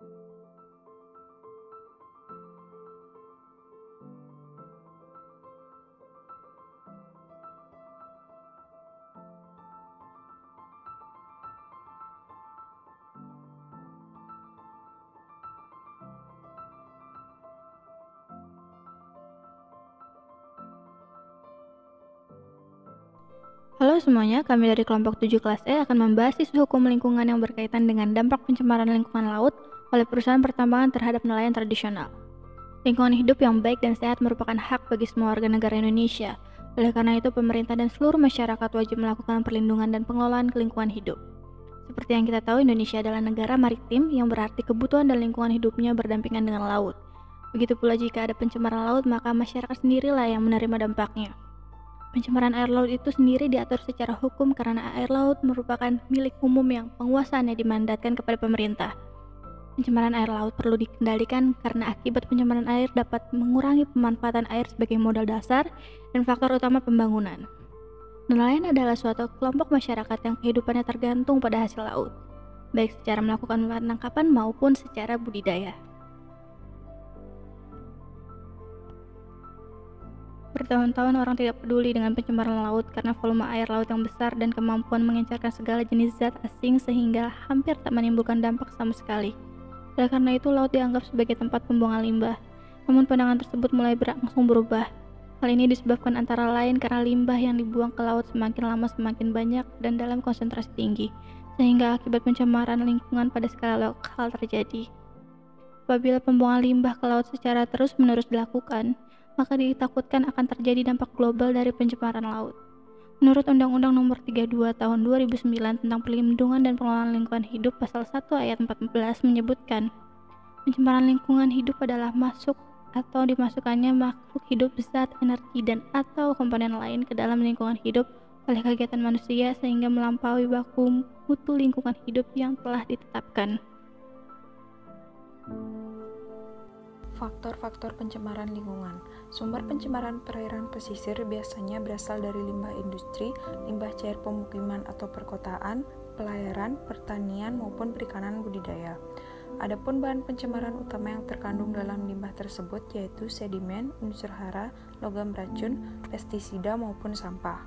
Halo semuanya, kami dari kelompok 7 kelas E akan membahas isu hukum lingkungan yang berkaitan dengan dampak pencemaran lingkungan laut oleh perusahaan pertambangan terhadap nelayan tradisional. Lingkungan hidup yang baik dan sehat merupakan hak bagi semua warga negara Indonesia. Oleh karena itu, pemerintah dan seluruh masyarakat wajib melakukan perlindungan dan pengelolaan lingkungan hidup. Seperti yang kita tahu, Indonesia adalah negara maritim yang berarti kebutuhan dan lingkungan hidupnya berdampingan dengan laut. Begitu pula jika ada pencemaran laut, maka masyarakat sendirilah yang menerima dampaknya. Pencemaran air laut itu sendiri diatur secara hukum karena air laut merupakan milik umum yang penguasaannya dimandatkan kepada pemerintah. Pencemaran air laut perlu dikendalikan karena akibat pencemaran air dapat mengurangi pemanfaatan air sebagai modal dasar dan faktor utama pembangunan. Nelayan adalah suatu kelompok masyarakat yang kehidupannya tergantung pada hasil laut, baik secara melakukan penangkapan maupun secara budidaya. Bertahun-tahun orang tidak peduli dengan pencemaran laut karena volume air laut yang besar dan kemampuan mengencerkan segala jenis zat asing sehingga hampir tak menimbulkan dampak sama sekali. Oleh karena itu, laut dianggap sebagai tempat pembuangan limbah. Namun pandangan tersebut mulai berangsur berubah. Hal ini disebabkan antara lain karena limbah yang dibuang ke laut semakin lama semakin banyak dan dalam konsentrasi tinggi, sehingga akibat pencemaran lingkungan pada skala lokal terjadi. Apabila pembuangan limbah ke laut secara terus-menerus dilakukan, maka ditakutkan akan terjadi dampak global dari pencemaran laut. Menurut Undang-Undang Nomor 32 Tahun 2009 tentang Perlindungan dan Pengelolaan Lingkungan Hidup Pasal 1 Ayat 14 menyebutkan, pencemaran lingkungan hidup adalah masuk atau dimasukkannya makhluk hidup, zat, energi, dan atau komponen lain ke dalam lingkungan hidup oleh kegiatan manusia sehingga melampaui baku mutu lingkungan hidup yang telah ditetapkan. Faktor-faktor pencemaran lingkungan. Sumber pencemaran perairan pesisir biasanya berasal dari limbah industri, limbah cair pemukiman atau perkotaan, pelayaran, pertanian maupun perikanan budidaya. Adapun bahan pencemaran utama yang terkandung dalam limbah tersebut yaitu sedimen, unsur hara, logam racun, pestisida maupun sampah.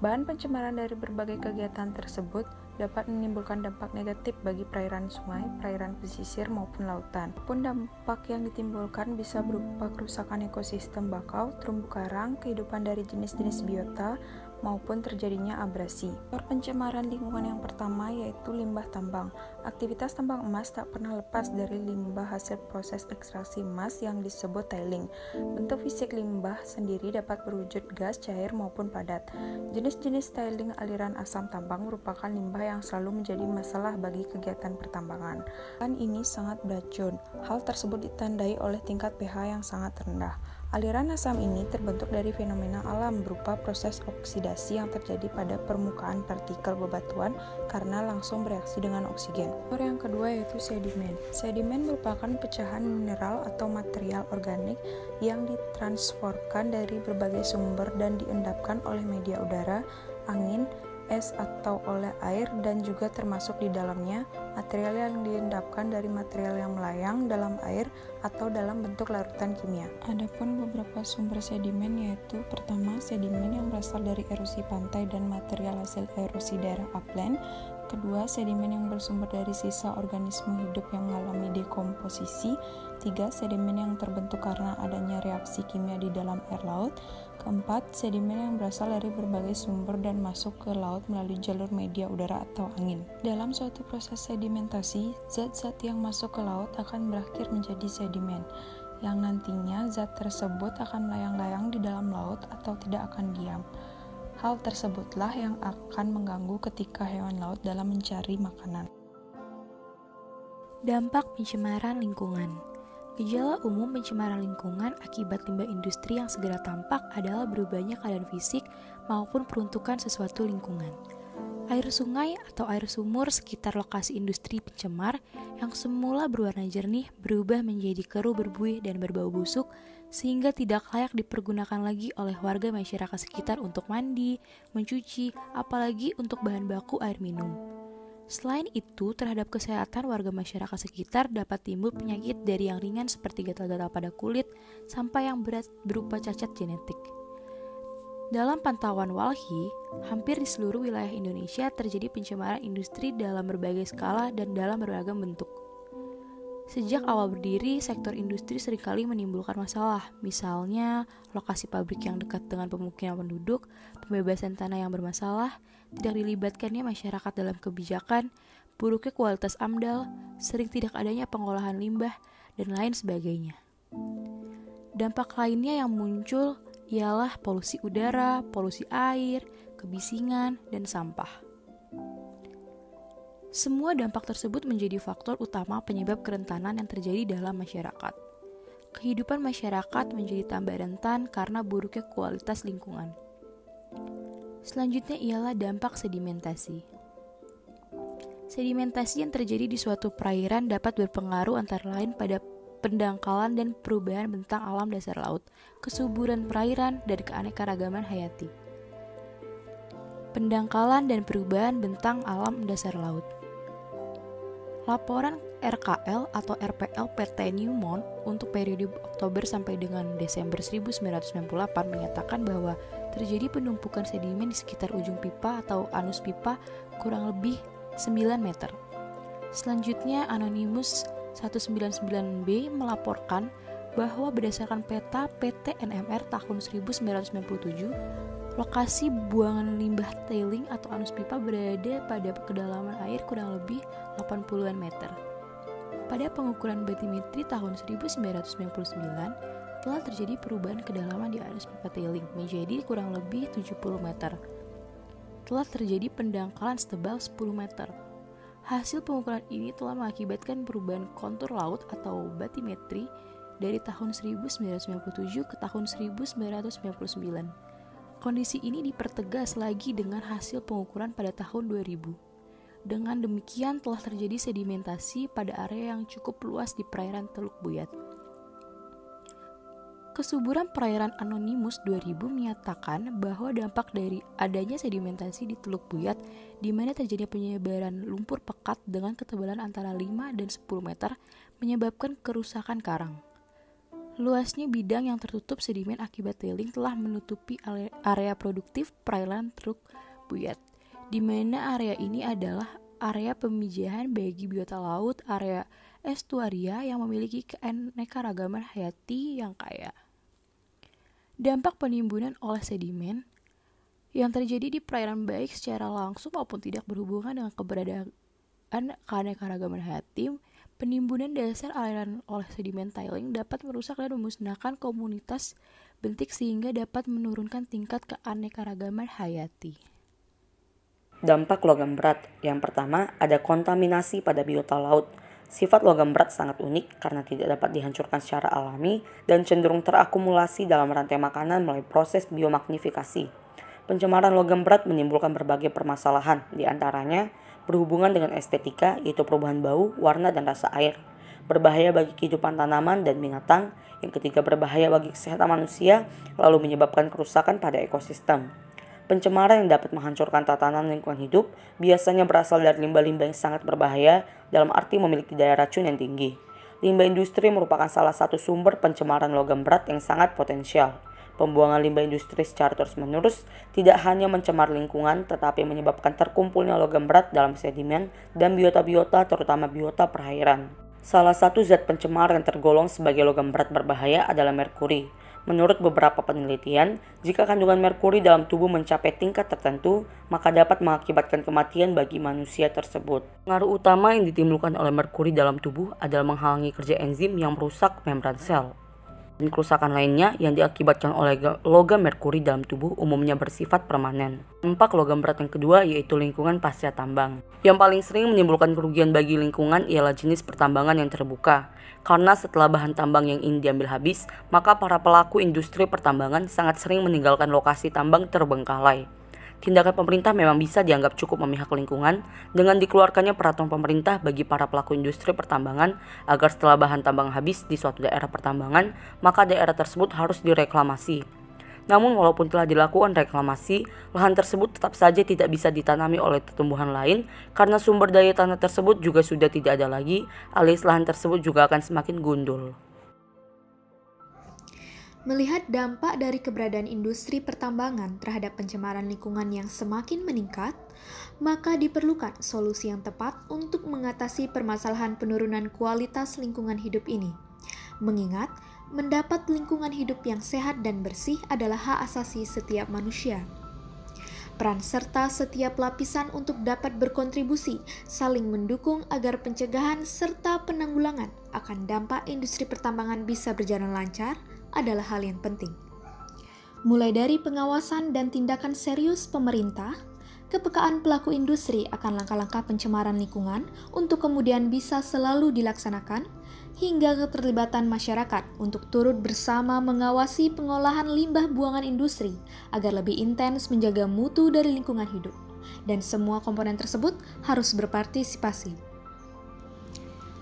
Bahan pencemaran dari berbagai kegiatan tersebut dapat menimbulkan dampak negatif bagi perairan sungai, perairan pesisir maupun lautan. Pun dampak yang ditimbulkan bisa berupa kerusakan ekosistem bakau, terumbu karang, kehidupan dari jenis-jenis biota, maupun terjadinya abrasi. Faktor pencemaran lingkungan yang pertama yaitu limbah tambang. Aktivitas tambang emas tak pernah lepas dari limbah hasil proses ekstraksi emas yang disebut tailing. Bentuk fisik limbah sendiri dapat berwujud gas, cair maupun padat. Jenis-jenis tailing aliran asam tambang merupakan limbah yang selalu menjadi masalah bagi kegiatan pertambangan. Aliran ini sangat beracun. Hal tersebut ditandai oleh tingkat pH yang sangat rendah. Aliran asam ini terbentuk dari fenomena alam berupa proses oksidasi yang terjadi pada permukaan partikel bebatuan karena langsung bereaksi dengan oksigen. Faktor yang kedua yaitu sedimen. Sedimen merupakan pecahan mineral atau material organik yang ditransformkan dari berbagai sumber dan diendapkan oleh media udara, angin, es atau oleh air dan juga termasuk di dalamnya material yang diendapkan dari material yang melayang dalam air atau dalam bentuk larutan kimia. Adapun beberapa sumber sedimen yaitu pertama sedimen yang berasal dari erosi pantai dan material hasil erosi daerah upland. Kedua, sedimen yang bersumber dari sisa organisme hidup yang mengalami dekomposisi. Tiga, sedimen yang terbentuk karena adanya reaksi kimia di dalam air laut. Keempat, sedimen yang berasal dari berbagai sumber dan masuk ke laut melalui jalur media udara atau angin. Dalam suatu proses sedimentasi, zat-zat yang masuk ke laut akan berakhir menjadi sedimen, yang nantinya zat tersebut akan melayang-layang di dalam laut atau tidak akan diam. Hal tersebutlah yang akan mengganggu ketika hewan laut dalam mencari makanan. Dampak pencemaran lingkungan. Gejala umum pencemaran lingkungan akibat limbah industri yang segera tampak adalah berubahnya keadaan fisik maupun peruntukan sesuatu lingkungan. Air sungai atau air sumur sekitar lokasi industri pencemar yang semula berwarna jernih berubah menjadi keruh berbuih dan berbau busuk sehingga tidak layak dipergunakan lagi oleh warga masyarakat sekitar untuk mandi, mencuci, apalagi untuk bahan baku air minum. Selain itu, terhadap kesehatan warga masyarakat sekitar dapat timbul penyakit dari yang ringan seperti gatal-gatal pada kulit sampai yang berat berupa cacat genetik. Dalam pantauan Walhi, hampir di seluruh wilayah Indonesia terjadi pencemaran industri dalam berbagai skala dan dalam beragam bentuk. Sejak awal berdiri, sektor industri seringkali menimbulkan masalah, misalnya lokasi pabrik yang dekat dengan pemukiman penduduk, pembebasan tanah yang bermasalah, tidak dilibatkannya masyarakat dalam kebijakan, buruknya kualitas AMDAL, sering tidak adanya pengolahan limbah, dan lain sebagainya. Dampak lainnya yang muncul ialah polusi udara, polusi air, kebisingan, dan sampah. Semua dampak tersebut menjadi faktor utama penyebab kerentanan yang terjadi dalam masyarakat. Kehidupan masyarakat menjadi tambah rentan karena buruknya kualitas lingkungan. Selanjutnya ialah dampak sedimentasi. Sedimentasi yang terjadi di suatu perairan dapat berpengaruh antara lain pada pendangkalan dan perubahan bentang alam dasar laut, kesuburan perairan, dan keanekaragaman hayati. Pendangkalan dan perubahan bentang alam dasar laut. Laporan RKL atau RPL PT Newmont untuk periode Oktober sampai dengan Desember 1998 menyatakan bahwa terjadi penumpukan sedimen di sekitar ujung pipa atau anus pipa kurang lebih 9 meter. Selanjutnya, Anonymous 199B melaporkan bahwa berdasarkan peta PT NMR tahun 1997, lokasi buangan limbah tailing atau anus pipa berada pada kedalaman air kurang lebih 80-an meter. Pada pengukuran batimetri tahun 1999, telah terjadi perubahan kedalaman di anus pipa tailing menjadi kurang lebih 70 meter. Telah terjadi pendangkalan setebal 10 meter. Hasil pengukuran ini telah mengakibatkan perubahan kontur laut atau batimetri dari tahun 1997 ke tahun 1999. Kondisi ini dipertegas lagi dengan hasil pengukuran pada tahun 2000. Dengan demikian telah terjadi sedimentasi pada area yang cukup luas di perairan Teluk Buyat. Kesuburan perairan Anonymous 2000 menyatakan bahwa dampak dari adanya sedimentasi di Teluk Buyat di mana terjadi penyebaran lumpur pekat dengan ketebalan antara 5 dan 10 meter menyebabkan kerusakan karang. Luasnya bidang yang tertutup sedimen akibat tailing telah menutupi area produktif perairan Teluk Buyat, di mana area ini adalah area pemijahan bagi biota laut, area estuaria yang memiliki keanekaragaman hayati yang kaya. Dampak penimbunan oleh sedimen yang terjadi di perairan baik secara langsung maupun tidak berhubungan dengan keberadaan keanekaragaman hayati. Penimbunan dasar aliran oleh sedimen tailing dapat merusak dan memusnahkan komunitas bentik sehingga dapat menurunkan tingkat keanekaragaman hayati. Dampak logam berat. Yang pertama, ada kontaminasi pada biota laut. Sifat logam berat sangat unik karena tidak dapat dihancurkan secara alami dan cenderung terakumulasi dalam rantai makanan melalui proses biomagnifikasi. Pencemaran logam berat menimbulkan berbagai permasalahan, di antaranya berhubungan dengan estetika, yaitu perubahan bau, warna, dan rasa air. Berbahaya bagi kehidupan tanaman dan binatang. Yang ketiga, berbahaya bagi kesehatan manusia, lalu menyebabkan kerusakan pada ekosistem. Pencemaran yang dapat menghancurkan tatanan lingkungan hidup biasanya berasal dari limbah-limbah yang sangat berbahaya, dalam arti memiliki daya racun yang tinggi. Limbah industri merupakan salah satu sumber pencemaran logam berat yang sangat potensial. Pembuangan limbah industri secara terus-menerus tidak hanya mencemar lingkungan, tetapi menyebabkan terkumpulnya logam berat dalam sedimen dan biota-biota, terutama biota perairan. Salah satu zat pencemar yang tergolong sebagai logam berat berbahaya adalah merkuri. Menurut beberapa penelitian, jika kandungan merkuri dalam tubuh mencapai tingkat tertentu, maka dapat mengakibatkan kematian bagi manusia tersebut. Pengaruh utama yang ditimbulkan oleh merkuri dalam tubuh adalah menghalangi kerja enzim yang merusak membran sel. Dan kerusakan lainnya yang diakibatkan oleh logam merkuri dalam tubuh umumnya bersifat permanen. Dampak logam berat yang kedua yaitu lingkungan pasca tambang. Yang paling sering menimbulkan kerugian bagi lingkungan ialah jenis pertambangan yang terbuka. Karena setelah bahan tambang yang ingin diambil habis, maka para pelaku industri pertambangan sangat sering meninggalkan lokasi tambang terbengkalai. Tindakan pemerintah memang bisa dianggap cukup memihak lingkungan dengan dikeluarkannya peraturan pemerintah bagi para pelaku industri pertambangan agar setelah bahan tambang habis di suatu daerah pertambangan, maka daerah tersebut harus direklamasi. Namun walaupun telah dilakukan reklamasi, lahan tersebut tetap saja tidak bisa ditanami oleh tumbuhan lain karena sumber daya tanah tersebut juga sudah tidak ada lagi, alias lahan tersebut juga akan semakin gundul. Melihat dampak dari keberadaan industri pertambangan terhadap pencemaran lingkungan yang semakin meningkat, maka diperlukan solusi yang tepat untuk mengatasi permasalahan penurunan kualitas lingkungan hidup ini. Mengingat, mendapat lingkungan hidup yang sehat dan bersih adalah hak asasi setiap manusia. Peran serta setiap lapisan untuk dapat berkontribusi saling mendukung agar pencegahan serta penanggulangan akan dampak industri pertambangan bisa berjalan lancar adalah hal yang penting. Mulai dari pengawasan dan tindakan serius pemerintah, kepekaan pelaku industri akan langkah-langkah pencemaran lingkungan untuk kemudian bisa selalu dilaksanakan, hingga keterlibatan masyarakat untuk turut bersama mengawasi pengolahan limbah buangan industri agar lebih intens menjaga mutu dari lingkungan hidup. Dan semua komponen tersebut harus berpartisipasi.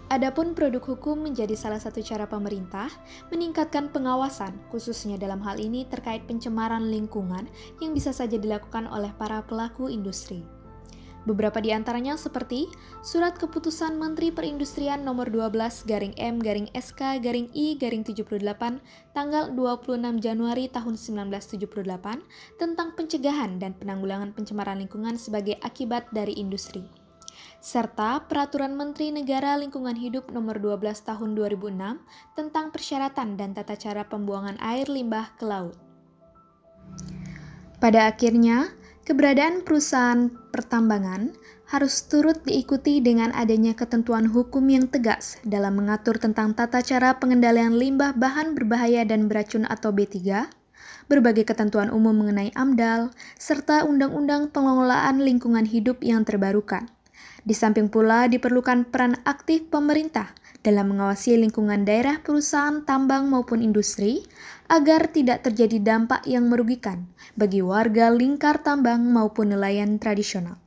Adapun produk hukum menjadi salah satu cara pemerintah meningkatkan pengawasan, khususnya dalam hal ini terkait pencemaran lingkungan yang bisa saja dilakukan oleh para pelaku industri. Beberapa di antaranya seperti Surat Keputusan Menteri Perindustrian Nomor 12/M/SK/I/78 tanggal 26 Januari tahun 1978 tentang pencegahan dan penanggulangan pencemaran lingkungan sebagai akibat dari industri. Serta Peraturan Menteri Negara Lingkungan Hidup Nomor 12 Tahun 2006 tentang persyaratan dan tata cara pembuangan air limbah ke laut. Pada akhirnya, keberadaan perusahaan pertambangan harus turut diikuti dengan adanya ketentuan hukum yang tegas dalam mengatur tentang tata cara pengendalian limbah bahan berbahaya dan beracun atau B3, berbagai ketentuan umum mengenai AMDAL, serta Undang-Undang Pengelolaan Lingkungan Hidup yang terbarukan. Di samping pula diperlukan peran aktif pemerintah dalam mengawasi lingkungan daerah perusahaan tambang maupun industri agar tidak terjadi dampak yang merugikan bagi warga lingkar tambang maupun nelayan tradisional.